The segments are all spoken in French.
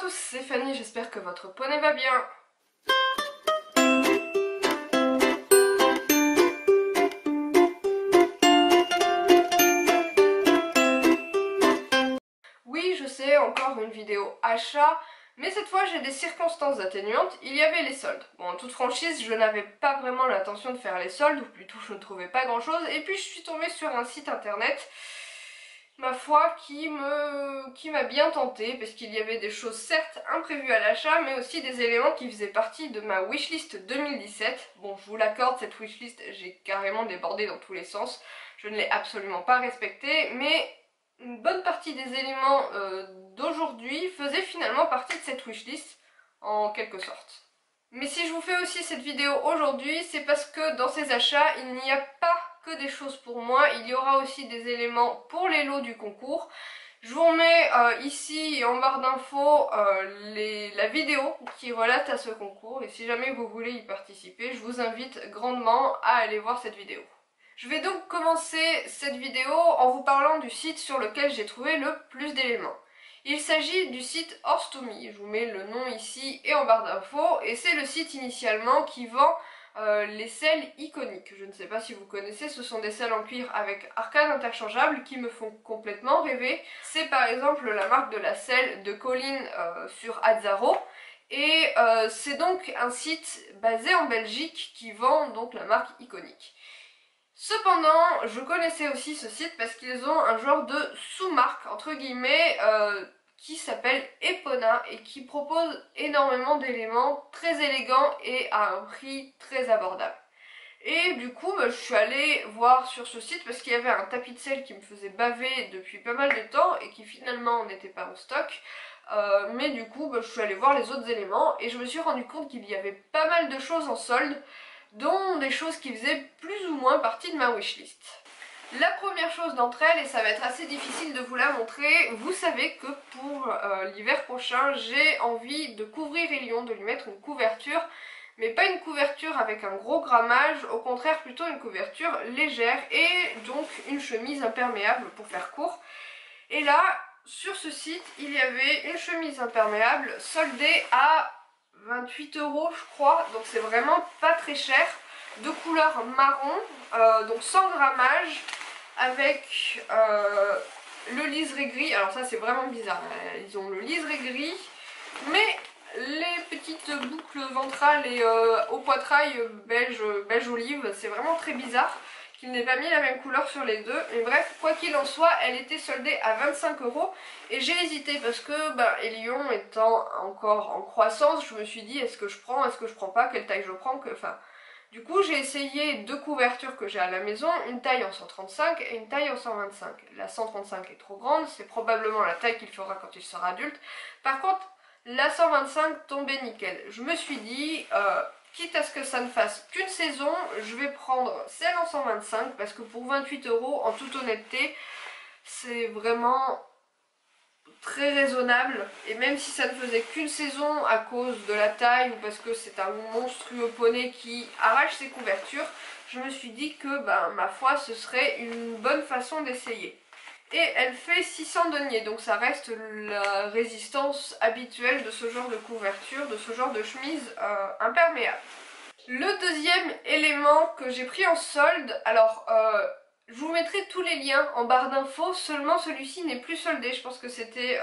tous, c'est Fanny, j'espère que votre poney va bien. Oui, je sais, encore une vidéo achat, mais cette fois j'ai des circonstances atténuantes, il y avait les soldes. Bon, en toute franchise, je n'avais pas vraiment l'intention de faire les soldes, ou plutôt je ne trouvais pas grand chose, et puis je suis tombée sur un site internet, ma foi, qui m'a bien tentée, parce qu'il y avait des choses certes imprévues à l'achat, mais aussi des éléments qui faisaient partie de ma wishlist 2017. Bon, je vous l'accorde, cette wishlist, j'ai carrément débordé dans tous les sens, je ne l'ai absolument pas respectée, mais une bonne partie des éléments d'aujourd'hui faisaient finalement partie de cette wishlist, en quelque sorte. Mais si je vous fais aussi cette vidéo aujourd'hui, c'est parce que dans ces achats, il n'y a pas que des choses pour moi, il y aura aussi des éléments pour les lots du concours. Je vous remets ici en barre d'infos la vidéo qui relate à ce concours, et si jamais vous voulez y participer, je vous invite grandement à aller voir cette vidéo. Je vais donc commencer cette vidéo en vous parlant du site sur lequel j'ai trouvé le plus d'éléments. Il s'agit du site Horse2Me, je vous mets le nom ici et en barre d'infos, et c'est le site initialement qui vend les selles iconiques. Je ne sais pas si vous connaissez, ce sont des selles en cuir avec arcade interchangeable qui me font complètement rêver. C'est par exemple la marque de la selle de Colline sur Azzaro, et c'est donc un site basé en Belgique qui vend donc la marque iconique. Cependant, je connaissais aussi ce site parce qu'ils ont un genre de sous-marque, entre guillemets, qui s'appelle Epona et qui propose énormément d'éléments très élégants et à un prix très abordable. Et du coup, je suis allée voir sur ce site parce qu'il y avait un tapis de selle qui me faisait baver depuis pas mal de temps et qui finalement n'était pas en stock. Mais du coup, je suis allée voir les autres éléments et je me suis rendu compte qu'il y avait pas mal de choses en solde, dont des choses qui faisaient plus ou moins partie de ma wishlist. La première chose d'entre elles, et ça va être assez difficile de vous la montrer, vous savez que pour l'hiver prochain, j'ai envie de couvrir Elion, de lui mettre une couverture, mais pas une couverture avec un gros grammage, au contraire plutôt une couverture légère et donc une chemise imperméable pour faire court. Et là, sur ce site, il y avait une chemise imperméable soldée à 28 € je crois, donc c'est vraiment pas très cher, de couleur marron, donc sans grammage, avec le liseré gris. Alors ça c'est vraiment bizarre, ils ont le liseré gris, mais les petites boucles ventrales et au poitrail beige olive, c'est vraiment très bizarre qu'il n'ait pas mis la même couleur sur les deux. Mais bref, quoi qu'il en soit, elle était soldée à 25 € et j'ai hésité parce que Elion étant encore en croissance, je me suis dit est-ce que je prends, est-ce que je prends pas, quelle taille je prends, du coup j'ai essayé deux couvertures que j'ai à la maison, une taille en 135 et une taille en 125. La 135 est trop grande, c'est probablement la taille qu'il fera quand il sera adulte. Par contre, la 125 tombait nickel. Je me suis dit, quitte à ce que ça ne fasse qu'une saison, je vais prendre celle en 125 parce que pour 28 €, en toute honnêteté, c'est vraiment très raisonnable. Et même si ça ne faisait qu'une saison à cause de la taille ou parce que c'est un monstrueux poney qui arrache ses couvertures, je me suis dit que, ma foi, ce serait une bonne façon d'essayer. Et elle fait 600 deniers, donc ça reste la résistance habituelle de ce genre de couverture, de ce genre de chemise imperméable. Le deuxième élément que j'ai pris en solde, alors je vous mettrai tous les liens en barre d'infos, seulement celui-ci n'est plus soldé, je pense que c'était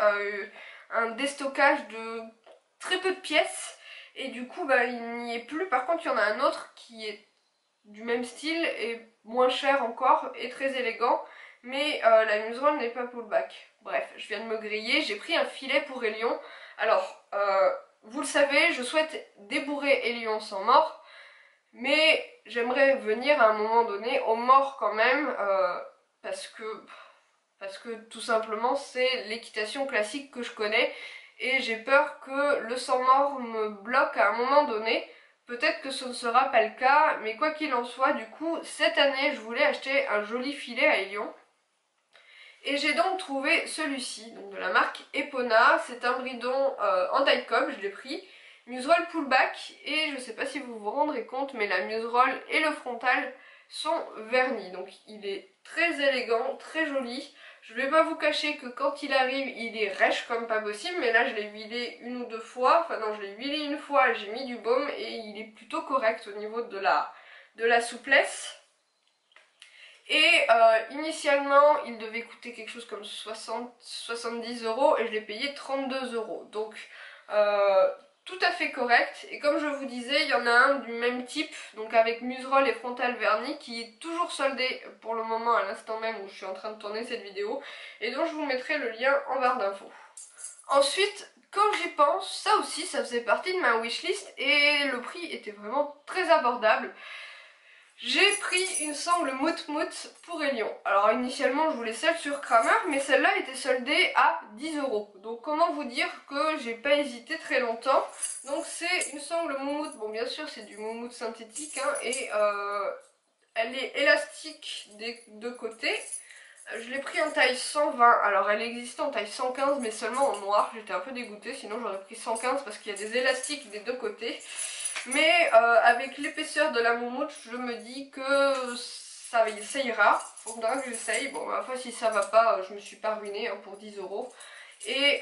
un déstockage de très peu de pièces, et du coup il n'y est plus. Par contre il y en a un autre qui est du même style et moins cher encore et très élégant, mais la muserolle n'est pas pullback. Bref, je viens de me griller, j'ai pris un filet pour Elion. Alors, vous le savez, je souhaite débourrer Elion sans mort, mais j'aimerais venir à un moment donné au mort quand même, parce que tout simplement c'est l'équitation classique que je connais, et j'ai peur que le sans mort me bloque à un moment donné. Peut-être que ce ne sera pas le cas, mais quoi qu'il en soit, du coup, cette année, je voulais acheter un joli filet à Elion. Et j'ai donc trouvé celui-ci, de la marque Epona. C'est un bridon en die-cob, je l'ai pris. Museroll pullback, et je ne sais pas si vous vous rendrez compte, mais la museroll et le frontal sont vernis. Donc il est très élégant, très joli. Je vais pas vous cacher que quand il arrive, il est rêche comme pas possible, mais là je l'ai huilé une ou deux fois, enfin non je l'ai huilé une fois, j'ai mis du baume et il est plutôt correct au niveau de la souplesse. Et initialement il devait coûter quelque chose comme 70 euros et je l'ai payé 32 euros. Donc tout à fait correct. Et comme je vous disais, il y en a un du même type, donc avec museroll et frontal verni, qui est toujours soldé pour le moment à l'instant même où je suis en train de tourner cette vidéo, et dont je vous mettrai le lien en barre d'infos. Ensuite, quand j'y pense, ça aussi ça faisait partie de ma wishlist et le prix était vraiment très abordable. J'ai pris une sangle mout-mout pour Elion. Alors initialement je voulais celle sur Kramer, mais celle-là était soldée à 10 euros. Donc comment vous dire que j'ai pas hésité très longtemps. Donc c'est une sangle moumoute, bon bien sûr c'est du moumoute synthétique hein, et elle est élastique des deux côtés. Je l'ai pris en taille 120, alors elle existait en taille 115 mais seulement en noir, j'étais un peu dégoûtée, sinon j'aurais pris 115 parce qu'il y a des élastiques des deux côtés. Mais avec l'épaisseur de la moumoute, je me dis que ça ira. Faudra que j'essaye. Bon, ma foi, si ça va pas, je me suis pas ruinée hein, pour 10 euros. Et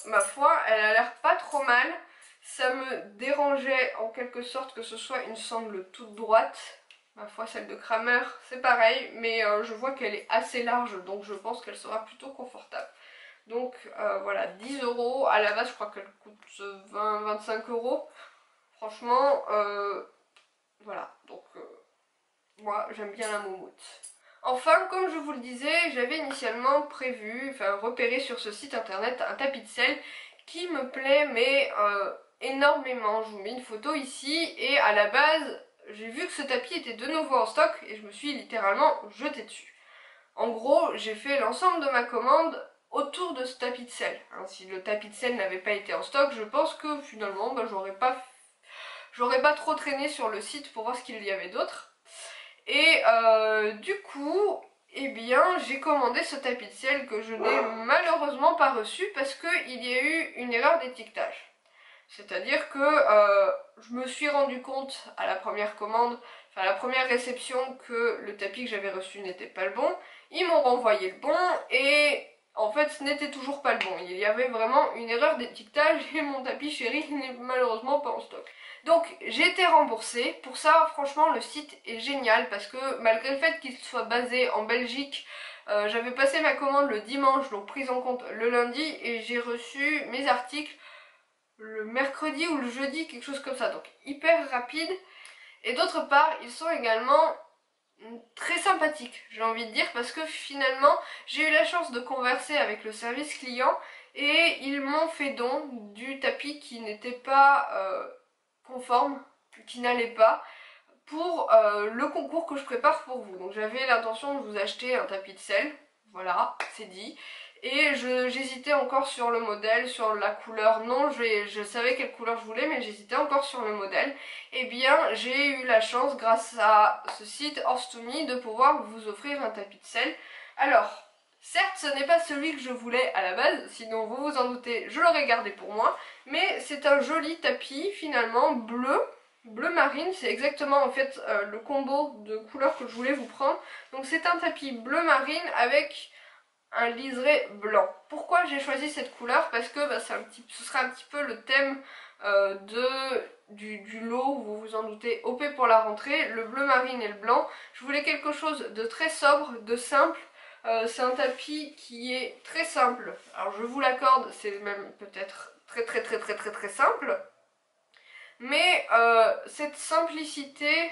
ma foi, elle a l'air pas trop mal. Ça me dérangeait en quelque sorte que ce soit une sangle toute droite. Ma foi, celle de Kramer, c'est pareil. Mais je vois qu'elle est assez large, donc je pense qu'elle sera plutôt confortable. Donc voilà, 10 euros. À la base, je crois qu'elle coûte 20-25 euros. Franchement, voilà, donc moi j'aime bien la moumoute. Enfin, comme je vous le disais, j'avais initialement prévu, enfin repéré sur ce site internet un tapis de sel qui me plaît mais énormément. Je vous mets une photo ici et à la base, j'ai vu que ce tapis était de nouveau en stock et je me suis littéralement jetée dessus. En gros, j'ai fait l'ensemble de ma commande autour de ce tapis de sel. Hein, si le tapis de sel n'avait pas été en stock, je pense que finalement j'aurais pas trop traîné sur le site pour voir ce qu'il y avait d'autre. Et du coup, eh bien, j'ai commandé ce tapis de ciel que je n'ai malheureusement pas reçu parce qu'il y a eu une erreur d'étiquetage. C'est-à-dire que je me suis rendu compte à la première commande, enfin à la première réception, que le tapis que j'avais reçu n'était pas le bon. Ils m'ont renvoyé le bon et en fait ce n'était toujours pas le bon. Il y avait vraiment une erreur d'étiquetage et mon tapis chéri n'est malheureusement pas en stock. Donc j'ai été remboursée. Pour ça franchement le site est génial parce que malgré le fait qu'il soit basé en Belgique, j'avais passé ma commande le dimanche, donc prise en compte le lundi, et j'ai reçu mes articles le mercredi ou le jeudi, quelque chose comme ça, donc hyper rapide. Et d'autre part, ils sont également très sympathiques, j'ai envie de dire, parce que finalement, j'ai eu la chance de converser avec le service client et ils m'ont fait don du tapis qui n'était pas conforme, qui n'allait pas, pour le concours que je prépare pour vous. Donc j'avais l'intention de vous acheter un tapis de sel, voilà, c'est dit. Et j'hésitais encore sur le modèle, sur la couleur. Non, je savais quelle couleur je voulais, mais j'hésitais encore sur le modèle. Eh bien, j'ai eu la chance, grâce à ce site Horse2Me, de pouvoir vous offrir un tapis de sel. Alors, certes, ce n'est pas celui que je voulais à la base, sinon vous vous en doutez, je l'aurais gardé pour moi. Mais c'est un joli tapis, finalement, bleu marine, c'est exactement en fait le combo de couleurs que je voulais vous prendre. Donc c'est un tapis bleu marine avec un liseré blanc. Pourquoi j'ai choisi cette couleur? Parce que bah, ce sera un petit peu le thème du lot, vous vous en doutez, OP pour la rentrée, le bleu marine et le blanc. Je voulais quelque chose de très sobre, de simple. C'est un tapis qui est très simple. Alors je vous l'accorde, c'est même peut-être très simple. Mais cette simplicité,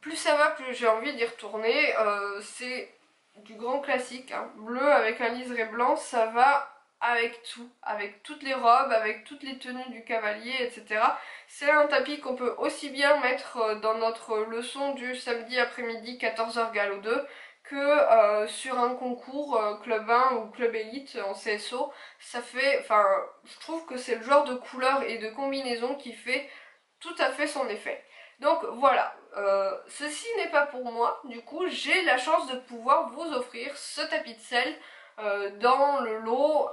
plus ça va, plus j'ai envie d'y retourner. C'est du grand classique, hein. Bleu avec un liseré blanc, ça va avec tout, avec toutes les robes, avec toutes les tenues du cavalier, etc. C'est un tapis qu'on peut aussi bien mettre dans notre leçon du samedi après-midi 14h Galop 2 que sur un concours Club 1 ou Club Elite en CSO. Ça fait, enfin, je trouve que c'est le genre de couleur et de combinaison qui fait tout à fait son effet. Donc voilà, ceci n'est pas pour moi, du coup j'ai la chance de pouvoir vous offrir ce tapis de sel dans le lot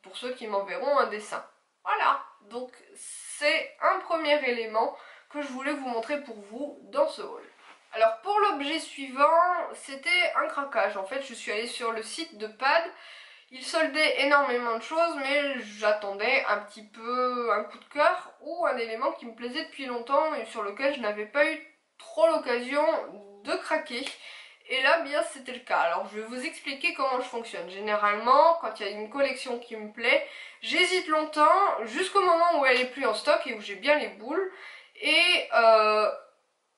pour ceux qui m'enverront un dessin. Voilà, donc c'est un premier élément que je voulais vous montrer pour vous dans ce haul. Alors pour l'objet suivant, c'était un craquage. En fait, je suis allée sur le site de Pad. Il soldait énormément de choses, mais j'attendais un petit peu un coup de cœur ou un élément qui me plaisait depuis longtemps et sur lequel je n'avais pas eu trop l'occasion de craquer. Et là, bien, c'était le cas. Alors, je vais vous expliquer comment je fonctionne. Généralement, quand il y a une collection qui me plaît, j'hésite longtemps jusqu'au moment où elle est plus en stock et où j'ai bien les boules. Et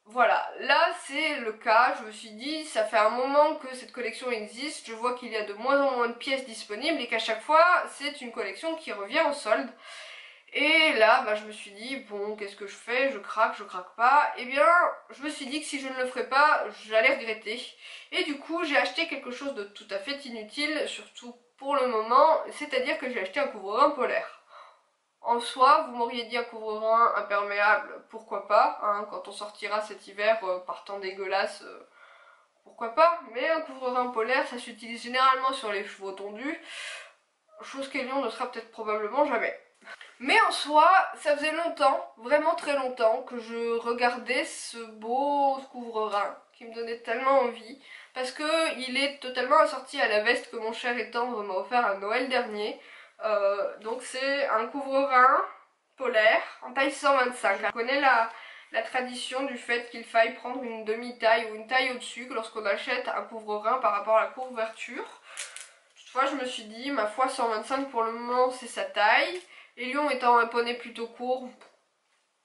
voilà, là c'est le cas, je me suis dit, ça fait un moment que cette collection existe, je vois qu'il y a de moins en moins de pièces disponibles et qu'à chaque fois c'est une collection qui revient en solde. Et là, bah, je me suis dit, bon, qu'est-ce que je fais? Je craque pas? Eh bien, je me suis dit que si je ne le ferais pas, j'allais regretter. Et du coup, j'ai acheté quelque chose de tout à fait inutile, surtout pour le moment, c'est-à-dire que j'ai acheté un couvre-rein polaire. En soi, vous m'auriez dit un couvre-rein imperméable, pourquoi pas, hein, quand on sortira cet hiver par temps dégueulasse, pourquoi pas, mais un couvre-rein polaire, ça s'utilise généralement sur les chevaux tondus, chose qu'Elion ne sera peut-être probablement jamais. Mais en soi, ça faisait longtemps, vraiment très longtemps, que je regardais ce beau couvre-rein qui me donnait tellement envie, parce que il est totalement assorti à la veste que mon cher et tendre m'a offert à Noël dernier. Donc c'est un couvre-rein polaire en taille 125. On connaît la tradition du fait qu'il faille prendre une demi-taille ou une taille au-dessus lorsqu'on achète un couvre-rein par rapport à la couverture. Toutefois, je me suis dit, ma foi, 125 pour le moment c'est sa taille. Et Lion étant un poney plutôt court,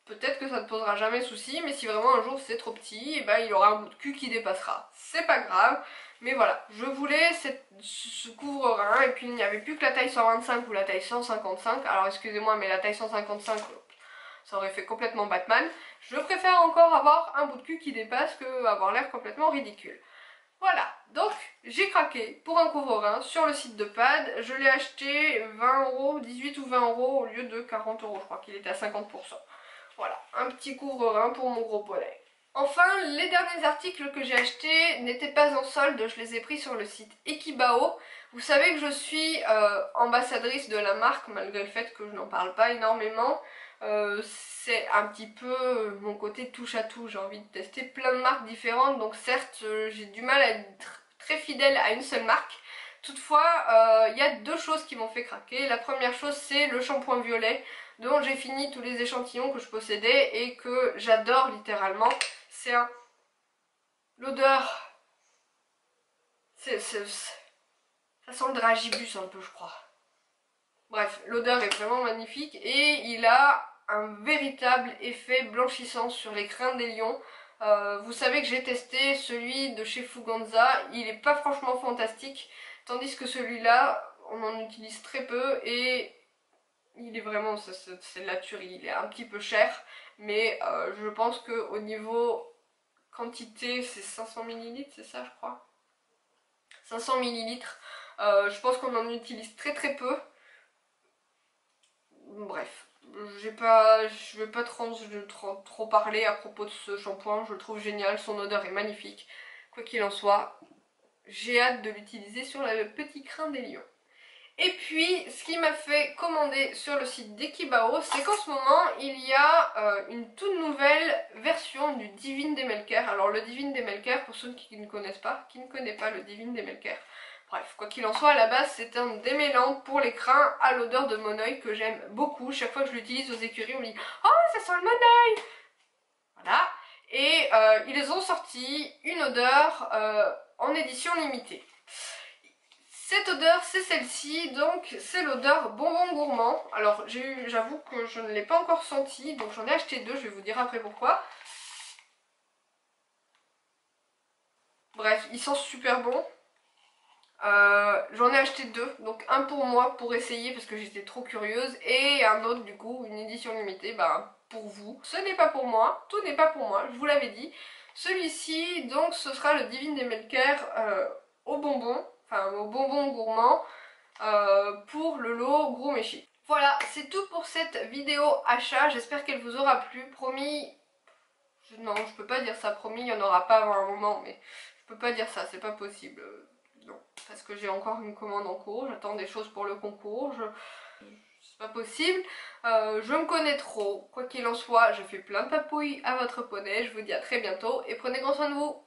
peut-être que ça ne posera jamais souci, mais si vraiment un jour c'est trop petit, et ben il aura un bout de cul qui dépassera. C'est pas grave, mais voilà, je voulais ce couvre-rein, et puis il n'y avait plus que la taille 125 ou la taille 155, alors excusez-moi, mais la taille 155, ça aurait fait complètement Batman. Je préfère encore avoir un bout de cul qui dépasse que avoir l'air complètement ridicule. Voilà, donc j'ai craqué pour un couvre-rein sur le site de Pad. Je l'ai acheté 20 €, 18 ou 20 € au lieu de 40 €, je crois qu'il était à 50%. Voilà, un petit couvre-rein pour mon gros poney. Enfin, les derniers articles que j'ai achetés n'étaient pas en solde, je les ai pris sur le site Ekibao. Vous savez que je suis ambassadrice de la marque, malgré le fait que je n'en parle pas énormément. C'est un petit peu mon côté touche à tout, j'ai envie de tester plein de marques différentes, donc certes j'ai du mal à être très fidèle à une seule marque. Toutefois, il y a deux choses qui m'ont fait craquer. La première chose, c'est le shampoing violet, dont j'ai fini tous les échantillons que je possédais et que j'adore littéralement. C'est un... L'odeur... Ça sent le dragibus un peu, je crois. Bref, l'odeur est vraiment magnifique et il a un véritable effet blanchissant sur les crins des lions. Vous savez que j'ai testé celui de chez Fuganza, il est pas franchement fantastique, tandis que celui-là, on en utilise très peu et il est vraiment, c'est de la tuerie, il est un petit peu cher, mais je pense que au niveau quantité, c'est 500 ml, c'est ça je crois 500 ml, je pense qu'on en utilise très très peu. Bref, je vais pas trop parler à propos de ce shampoing, je le trouve génial, son odeur est magnifique. Quoi qu'il en soit, j'ai hâte de l'utiliser sur le petit crin des lions. Et puis, ce qui m'a fait commander sur le site d'Ekibao, c'est qu'en ce moment, il y a une toute nouvelle version du Divine des Melker. Alors le Divine des Melker, pour ceux qui ne connaissent pas, qui ne connaît pas le Divine des Melker, bref, quoi qu'il en soit, à la base, c'est un démêlant pour les crins à l'odeur de Monoeil que j'aime beaucoup. Chaque fois que je l'utilise aux écuries, on me dit « Oh, ça sent le Monoeil !» Voilà. Et ils ont sorti une odeur en édition limitée. Cette odeur, c'est celle-ci, donc c'est l'odeur bonbon gourmand. Alors j'avoue que je ne l'ai pas encore senti, donc j'en ai acheté deux, je vais vous dire après pourquoi. Bref, ils sont super bons. J'en ai acheté deux, donc un pour moi pour essayer parce que j'étais trop curieuse et un autre du coup, une édition limitée, bah pour vous. Ce n'est pas pour moi, tout n'est pas pour moi, je vous l'avais dit. Celui-ci, donc ce sera le Divine des Melker au bonbon, enfin au bonbon gourmand pour le lot gros méchi. Voilà, c'est tout pour cette vidéo achat, j'espère qu'elle vous aura plu. Promis, non je peux pas dire ça, promis il n'y en aura pas avant un moment, mais je peux pas dire ça, c'est pas possible. Non, parce que j'ai encore une commande en cours, j'attends des choses pour le concours, c'est pas possible. Je me connais trop. Quoi qu'il en soit, je fais plein de papouilles à votre poney. Je vous dis à très bientôt et prenez grand soin de vous.